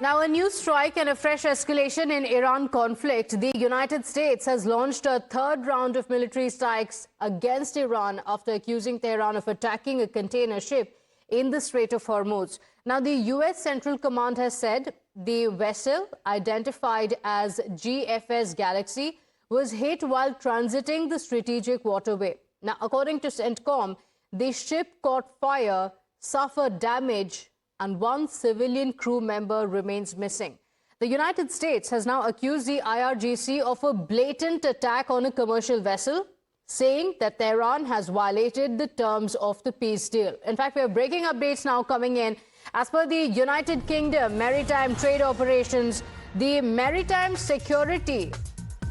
Now, a new strike and a fresh escalation in Iran conflict. The United States has launched a third round of military strikes against Iran after accusing Tehran of attacking a container ship in the Strait of Hormuz. Now, the U.S. Central Command has said the vessel, identified as GFS Galaxy, was hit while transiting the strategic waterway. Now, according to CENTCOM, the ship caught fire, suffered damage, and one civilian crew member remains missing. The United States has now accused the IRGC of a blatant attack on a commercial vessel, saying that Tehran has violated the terms of the peace deal. In fact, we have breaking updates now coming in. As per the United Kingdom Maritime Trade Operations, the maritime security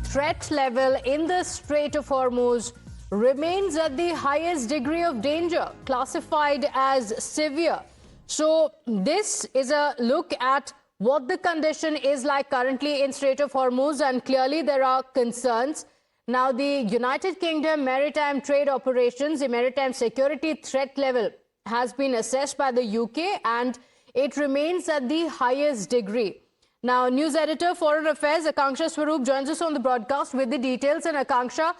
threat level in the Strait of Hormuz remains at the highest degree of danger, classified as severe. So this is a look at what the condition is like currently in Strait of Hormuz, and clearly there are concerns. Now, the United Kingdom Maritime Trade Operations, the maritime security threat level has been assessed by the UK and it remains at the highest degree. Now, news editor, Foreign Affairs, Akanksha Swaroop joins us on the broadcast with the details. And Akanksha,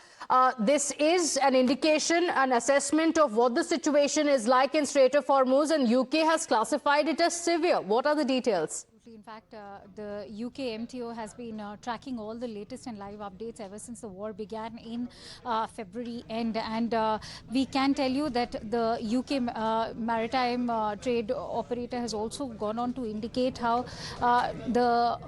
this is an indication, an assessment of what the situation is like in Strait of Hormuz, and UK has classified it as severe. What are the details? In fact, the UK MTO has been tracking all the latest and live updates ever since the war began in February end. And we can tell you that the UK maritime trade operator has also gone on to indicate how the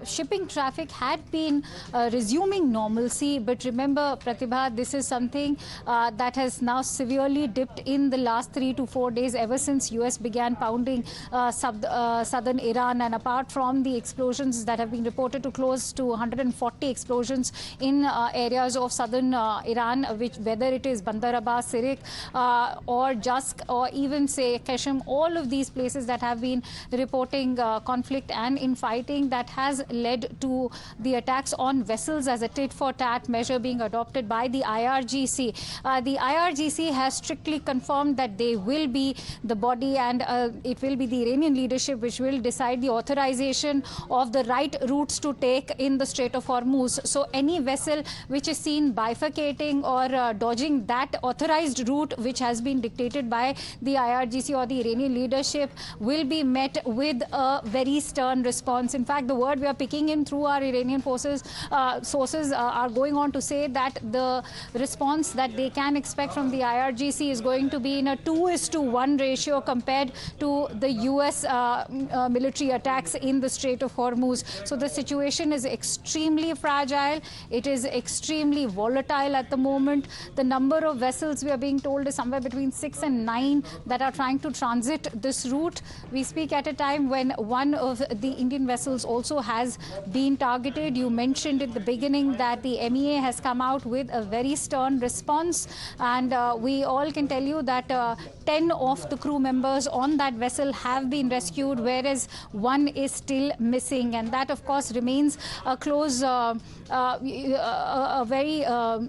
shipping traffic had been resuming normalcy. But remember, Pratibha, this is something that has now severely dipped in the last 3 to 4 days ever since US began pounding southern Iran. And apart from the explosions that have been reported to close to 140 explosions in areas of southern Iran, which whether it is Bandar Abbas, Sirik, or Jask, or even say Qashm, all of these places that have been reporting conflict and infighting, that has led to the attacks on vessels as a tit-for-tat measure being adopted by the IRGC. The IRGC has strictly confirmed that they will be the body, and it will be the Iranian leadership which will decide the authorization of the right routes to take in the Strait of Hormuz. So any vessel which is seen bifurcating or dodging that authorized route which has been dictated by the IRGC or the Iranian leadership will be met with a very stern response. In fact, the word we are picking in through our Iranian sources are going on to say that the response that they can expect from the IRGC is going to be in a 2:1 ratio compared to the US military attacks in the Strait of Hormuz. So the situation is extremely fragile. It is extremely volatile at the moment. The number of vessels, we are being told, is somewhere between 6 and 9 that are trying to transit this route. We speak at a time when one of the Indian vessels also has been targeted. You mentioned at the beginning that the MEA has come out with a very stern response, and we all can tell you that 10 of the crew members on that vessel have been rescued, whereas one is still missing. And that, of course, remains a close, a very,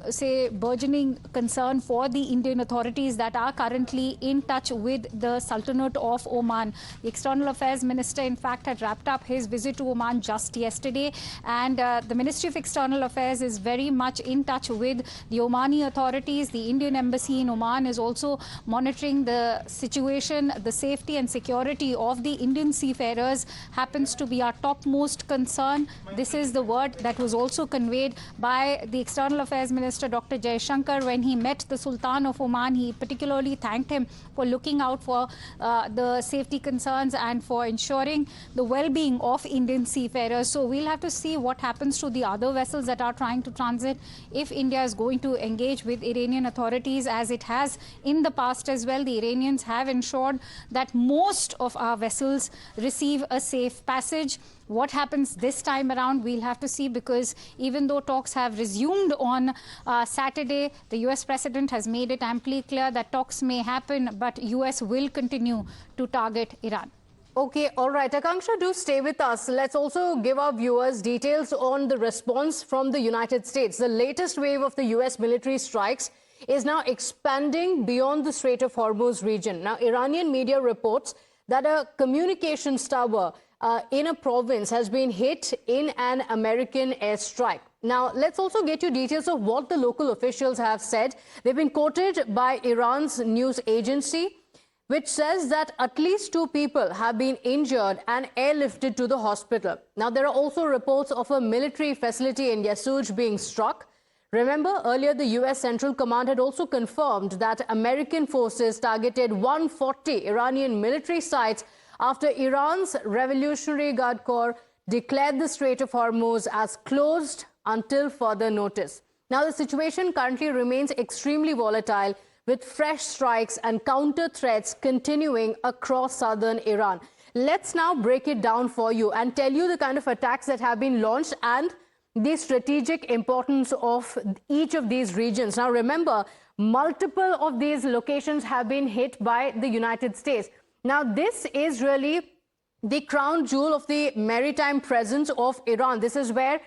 say, burgeoning concern for the Indian authorities that are currently in touch with the Sultanate of Oman. The External Affairs Minister, in fact, had wrapped up his visit to Oman just yesterday, and the Ministry of External Affairs is very much in touch with the Omani authorities. The Indian Embassy in Oman is also monitoring the situation. The safety and security of the Indian seafarers happens to be our topmost concern. This is the word that was also conveyed by the External Affairs Minister, Dr. Jaishankar, when he met the Sultan of Oman. He particularly thanked him for looking out for the safety concerns and for ensuring the well-being of Indian seafarers. So we'll have to see what happens to the other vessels that are trying to transit, if India is going to engage with Iranian authorities as it has in the past as well. The Iranians have ensured that most of our vessels receive a safe passage. What happens this time around, we'll have to see, because even though talks have resumed on Saturday, the US president has made it amply clear that talks may happen, but US will continue to target Iran. Okay, all right. Akanksha, do stay with us. Let's also give our viewers details on the response from the United States. The latest wave of the US military strikes is now expanding beyond the Strait of Hormuz region. Now, Iranian media reports that a communications tower in a province has been hit in an American airstrike. Now, let's also get you details of what the local officials have said. They've been quoted by Iran's news agency, which says that at least 2 people have been injured and airlifted to the hospital. Now, there are also reports of a military facility in Yasuj being struck. Remember, earlier the US Central Command had also confirmed that American forces targeted 140 Iranian military sites after Iran's Revolutionary Guard Corps declared the Strait of Hormuz as closed until further notice. Now, the situation currently remains extremely volatile, with fresh strikes and counter threats continuing across southern Iran. Let's now break it down for you and tell you the kind of attacks that have been launched and the strategic importance of each of these regions. Now, remember, multiple of these locations have been hit by the United States. Now, this is really the crown jewel of the maritime presence of Iran. This is where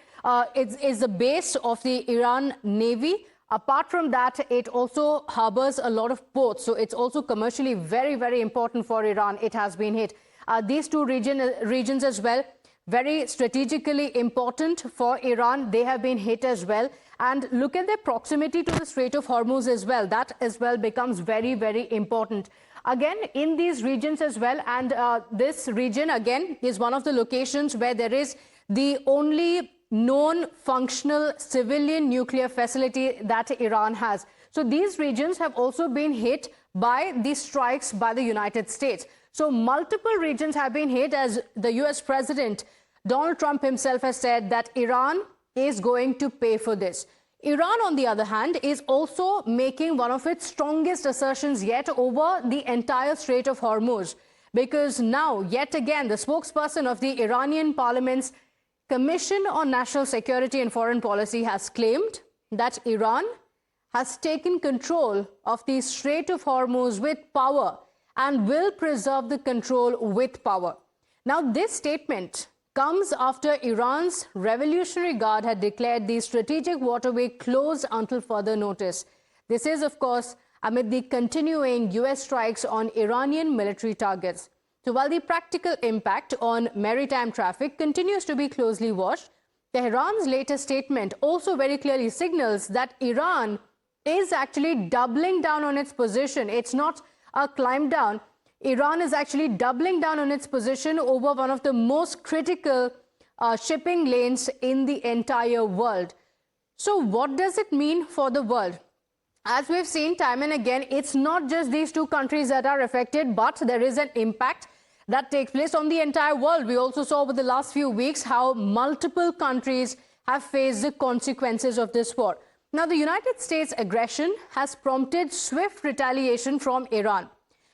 it is the base of the Iran Navy. Apart from that, it also harbors a lot of ports. So it's also commercially very, very important for Iran. It has been hit. These two regions as well, very strategically important for Iran. They have been hit as well. And look at their proximity to the Strait of Hormuz as well. That as well becomes very, very important. Again, in these regions as well, and this region again is one of the locations where there is the only known functional civilian nuclear facility that Iran has. So these regions have also been hit by these strikes by the United States. So multiple regions have been hit, as the US President Donald Trump himself has said that Iran is going to pay for this. Iran, on the other hand, is also making one of its strongest assertions yet over the entire Strait of Hormuz, because now, yet again, the spokesperson of the Iranian parliament's Commission on National Security and Foreign Policy has claimed that Iran has taken control of the Strait of Hormuz with power and will preserve the control with power. Now, this statement comes after Iran's Revolutionary Guard had declared the strategic waterway closed until further notice. This is, of course, amid the continuing US strikes on Iranian military targets. So while the practical impact on maritime traffic continues to be closely watched, Tehran's latest statement also very clearly signals that Iran is actually doubling down on its position. It's not a climb down. Iran is actually doubling down on its position over one of the most critical shipping lanes in the entire world. So what does it mean for the world? As we've seen time and again, it's not just these 2 countries that are affected, but there is an impact that takes place on the entire world. We also saw over the last few weeks how multiple countries have faced the consequences of this war. Now, the United States' aggression has prompted swift retaliation from Iran,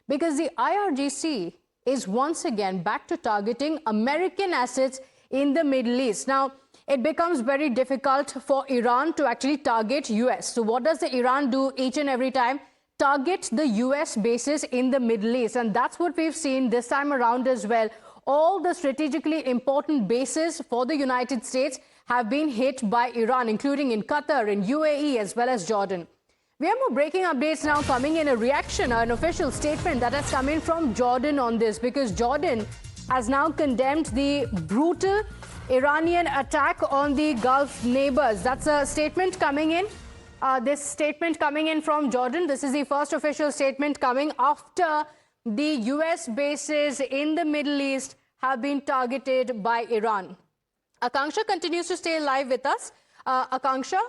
because the IRGC is once again back to targeting American assets in the Middle East. Now, it becomes very difficult for Iran to actually target US. So what does the Iran do each and every time? Target the US bases in the Middle East. And that's what we've seen this time around as well. All the strategically important bases for the United States have been hit by Iran, including in Qatar, in UAE, as well as Jordan. We have more breaking updates now coming in, a reaction, an official statement that has come in from Jordan on this, because Jordan has now condemned the brutal Iranian attack on the Gulf neighbors. That's a statement coming in. This statement coming in from Jordan. This is the first official statement coming after the US bases in the Middle East have been targeted by Iran. Akanksha continues to stay live with us. Akanksha,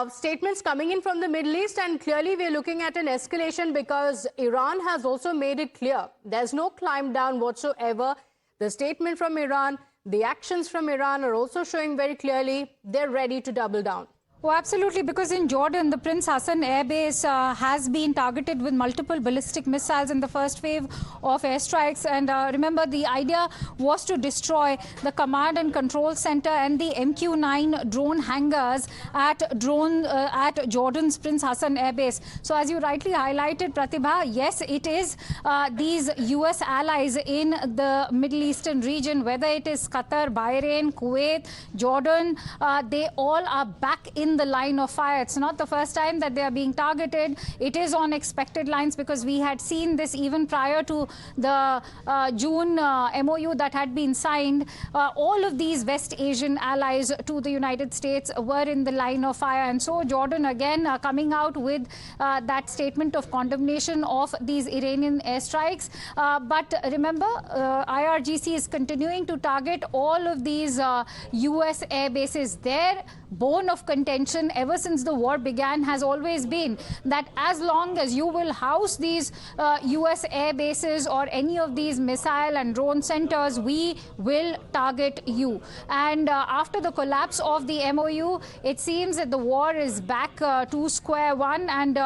statements coming in from the Middle East, and clearly we're looking at an escalation because Iran has also made it clear there's no climb down whatsoever. The statement from Iran, the actions from Iran are also showing very clearly they're ready to double down. Oh, absolutely, because in Jordan, the Prince Hassan Air Base has been targeted with multiple ballistic missiles in the first wave of airstrikes. And remember, the idea was to destroy the command and control center and the MQ-9 drone hangars at Jordan's Prince Hassan Air Base. So as you rightly highlighted, Pratibha, yes, it is these US allies in the Middle Eastern region, whether it is Qatar, Bahrain, Kuwait, Jordan, they all are back in on the line of fire. It's not the first time that they are being targeted. It is on expected lines, because we had seen this even prior to the June MOU that had been signed. All of these West Asian allies to the United States were in the line of fire. And so Jordan again coming out with that statement of condemnation of these Iranian airstrikes. But remember, IRGC is continuing to target all of these US air bases. Their bone of contention ever since the war began has always been that as long as you will house these US air bases or any of these missile and drone centers, we will target you. And after the collapse of the MOU, it seems that the war is back to square one, and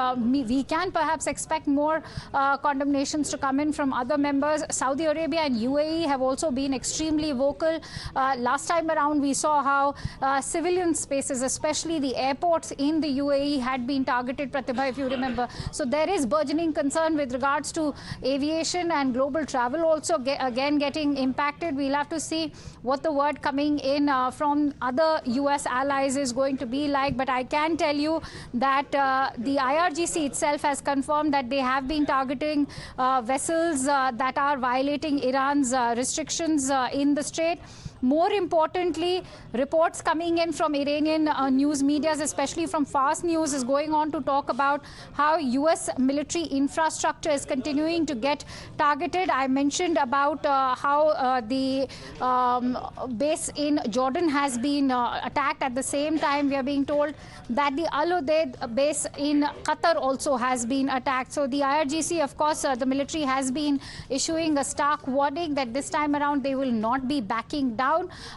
we can perhaps expect more condemnations to come in from other members. Saudi Arabia and UAE have also been extremely vocal. Last time around, we saw how civilian spaces, especially the airports in the UAE, had been targeted, Pratibha, if you remember. So there is burgeoning concern with regards to aviation and global travel also again getting impacted. We'll have to see what the word coming in from other US allies is going to be like. But I can tell you that the IRGC itself has confirmed that they have been targeting vessels that are violating Iran's restrictions in the strait. More importantly, reports coming in from Iranian news medias, especially from Fast News, is going on to talk about how US military infrastructure is continuing to get targeted. I mentioned about how the base in Jordan has been attacked. At the same time, we are being told that the Al Udeid base in Qatar also has been attacked. So the IRGC, of course, the military has been issuing a stark warning that this time around they will not be backing down.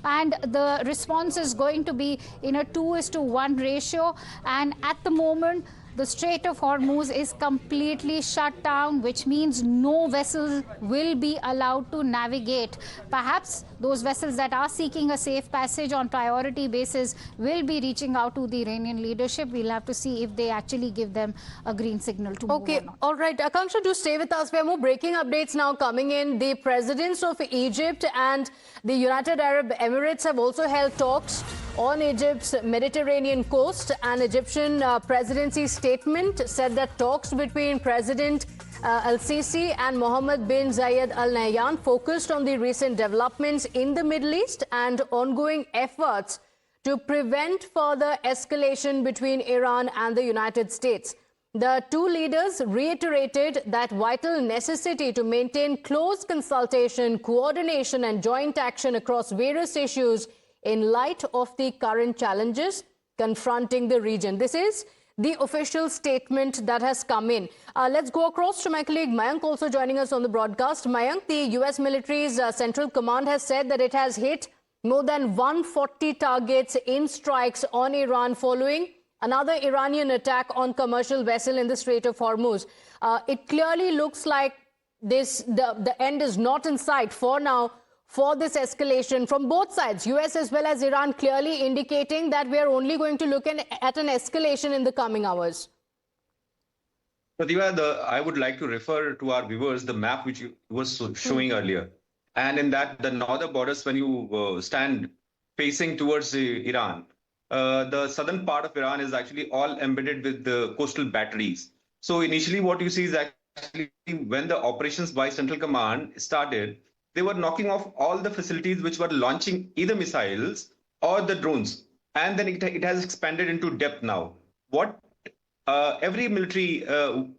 And the response is going to be in a 2:1 ratio. And at the moment, the Strait of Hormuz is completely shut down, which means no vessels will be allowed to navigate. Perhaps those vessels that are seeking a safe passage on priority basis will be reaching out to the Iranian leadership. We'll have to see if they actually give them a green signal to move or not. All right. Akanksha, do stay with us. We have more breaking updates now coming in. The presidents of Egypt and the United Arab Emirates have also held talks on Egypt's Mediterranean coast. An Egyptian presidency statement said that talks between President Al-Sisi and Mohammed bin Zayed Al Nahyan focused on the recent developments in the Middle East and ongoing efforts to prevent further escalation between Iran and the United States. The two leaders reiterated that vital necessity to maintain close consultation, coordination and joint action across various issues in light of the current challenges confronting the region. This is the official statement that has come in. Let's go across to my colleague Mayank, also joining us on the broadcast. Mayank, the US military's Central Command has said that it has hit more than 140 targets in strikes on Iran following another Iranian attack on commercial vessel in the Strait of Hormuz. It clearly looks like the end is not in sight for now for this escalation from both sides, US as well as Iran, clearly indicating that we are only going to look at an escalation in the coming hours. Pratibha, I would like to refer to our viewers the map which you was showing earlier. And in that, the northern borders, when you stand facing towards Iran, the southern part of Iran is actually all embedded with the coastal batteries. So initially what you see is actually when the operations by Central Command started, they were knocking off all the facilities which were launching either missiles or the drones. And then it has expanded into depth now. What every military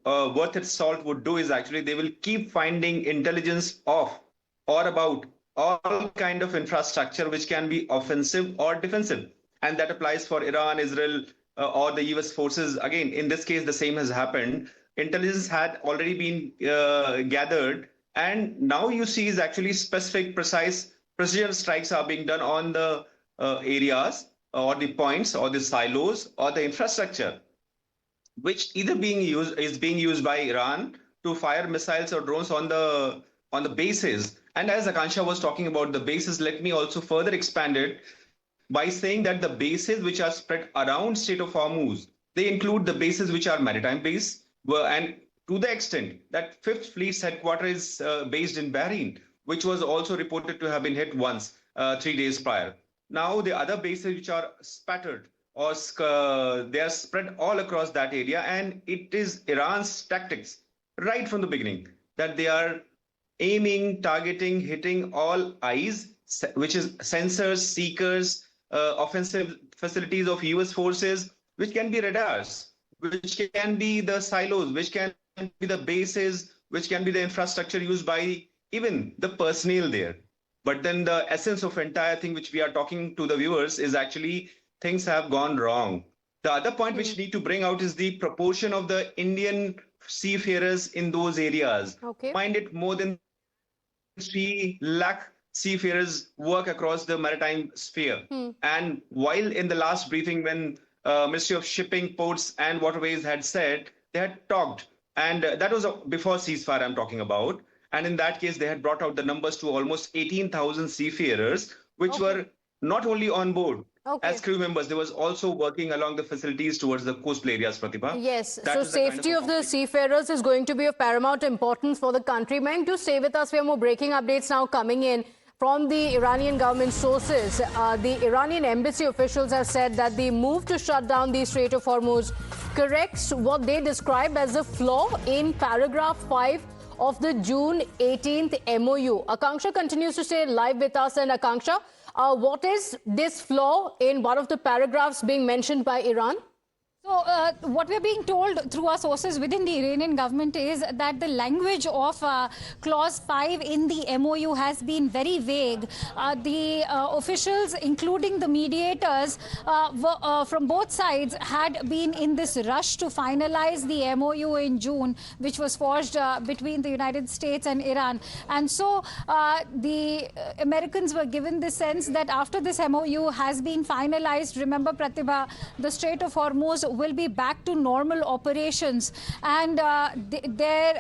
worth its salt would do is actually they will keep finding intelligence of or about all kind of infrastructure which can be offensive or defensive. And that applies for Iran, Israel, or the US forces. Again, in this case, the same has happened. Intelligence had already been gathered. And now you see is actually specific, precise precision strikes are being done on the areas or the points or the silos or the infrastructure, which either is being used by Iran to fire missiles or drones on the bases. And as Akanksha was talking about the bases, let me also further expand it by saying that the bases which are spread around Strait of Hormuz, they include the bases which are maritime base, and to the extent that 5th Fleet's headquarters is based in Bahrain, which was also reported to have been hit once 3 days prior. Now, the other bases which are spattered or they are spread all across that area. And it is Iran's tactics right from the beginning that they are aiming, targeting, hitting all eyes, which is sensors, seekers, offensive facilities of US forces, which can be radars, which can be the silos, which can be the bases, which can be the infrastructure used by even the personnel there. But then the essence of entire thing which we are talking to the viewers is actually things have gone wrong. The other point which we need to bring out is the proportion of the Indian seafarers in those areas. Okay. Mind it, more than 3 lakh seafarers work across the maritime sphere. And while in the last briefing, when Ministry of Shipping, Ports and Waterways had said, they had talked, and that was before ceasefire I'm talking about. And in that case, they had brought out the numbers to almost 18,000 seafarers, which were not only on board as crew members, they was also working along the facilities towards the coastal areas, Pratibha. Yes, That so was the kind safety of of the seafarers is going to be of paramount importance for the country. Mayank, do stay with us. We have more breaking updates now coming in from the Iranian government sources. The Iranian embassy officials have said that the move to shut down the Strait of Hormuz corrects what they described as a flaw in paragraph 5 of the June 18th MOU. Akanksha continues to stay live with us. And Akanksha, what is this flaw in one of the paragraphs being mentioned by Iran? So what we're being told through our sources within the Iranian government is that the language of clause 5 in the MOU has been very vague. The officials, including the mediators from both sides, had been in this rush to finalize the MOU in June, which was forged between the United States and Iran. And so the Americans were given the sense that after this MOU has been finalized, remember, Pratibha, the Strait of Hormuz will be back to normal operations, and their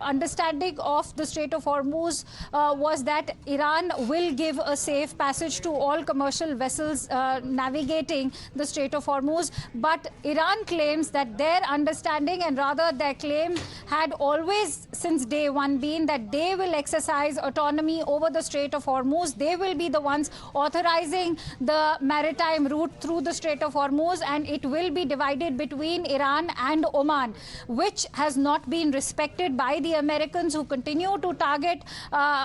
understanding of the Strait of Hormuz was that Iran will give a safe passage to all commercial vessels navigating the Strait of Hormuz. But Iran claims that their understanding, and rather their claim, had always since day one been that they will exercise autonomy over the Strait of Hormuz. They will be the ones authorizing the maritime route through the Strait of Hormuz, and it will be divided between Iran and Oman, which has not been respected by the Americans, who continue to target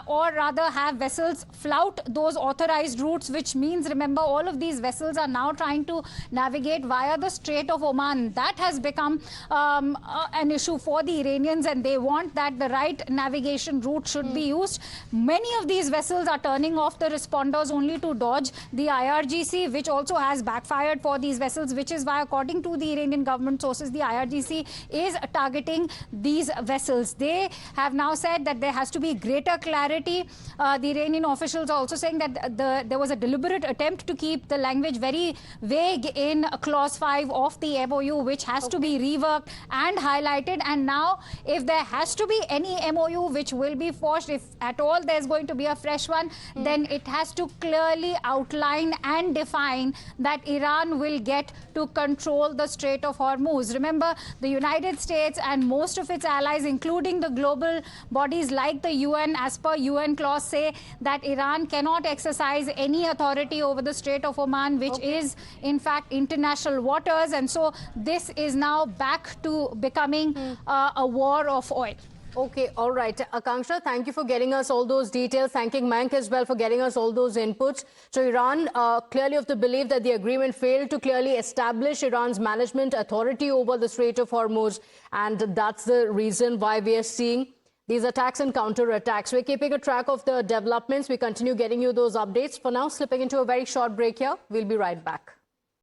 or rather have vessels flout those authorized routes, which means, remember, all of these vessels are now trying to navigate via the Strait of Oman. That has become an issue for the Iranians, and they want that the right navigation route should be used. Many of these vessels are turning off the responders only to dodge the IRGC, which also has backfired for these vessels, which is why, according to the Iranian government sources, the IRGC is targeting these vessels. They have now said that there has to be greater clarity. The Iranian officials are also saying that there was a deliberate attempt to keep the language very vague in clause 5 of the MOU, which has to be reworked and highlighted. And now, if there has to be any MOU which will be forged, if at all there's going to be a fresh one, then it has to clearly outline and define that Iran will get to control the Strait of Hormuz. Remember, the United States and most of its allies, including the global bodies like the UN, as per UN clause, say that Iran cannot exercise any authority over the Strait of Oman, which is in fact international waters. And so this is now back to becoming a war of oil. Okay, all right. Akanksha, thank you for getting us all those details. Thanking Mayank as well for getting us all those inputs. So Iran clearly of the belief that the agreement failed to clearly establish Iran's management authority over the Strait of Hormuz. And that's the reason why we are seeing these attacks and counter-attacks. We're keeping a track of the developments. We continue getting you those updates. For now, slipping into a very short break here. We'll be right back.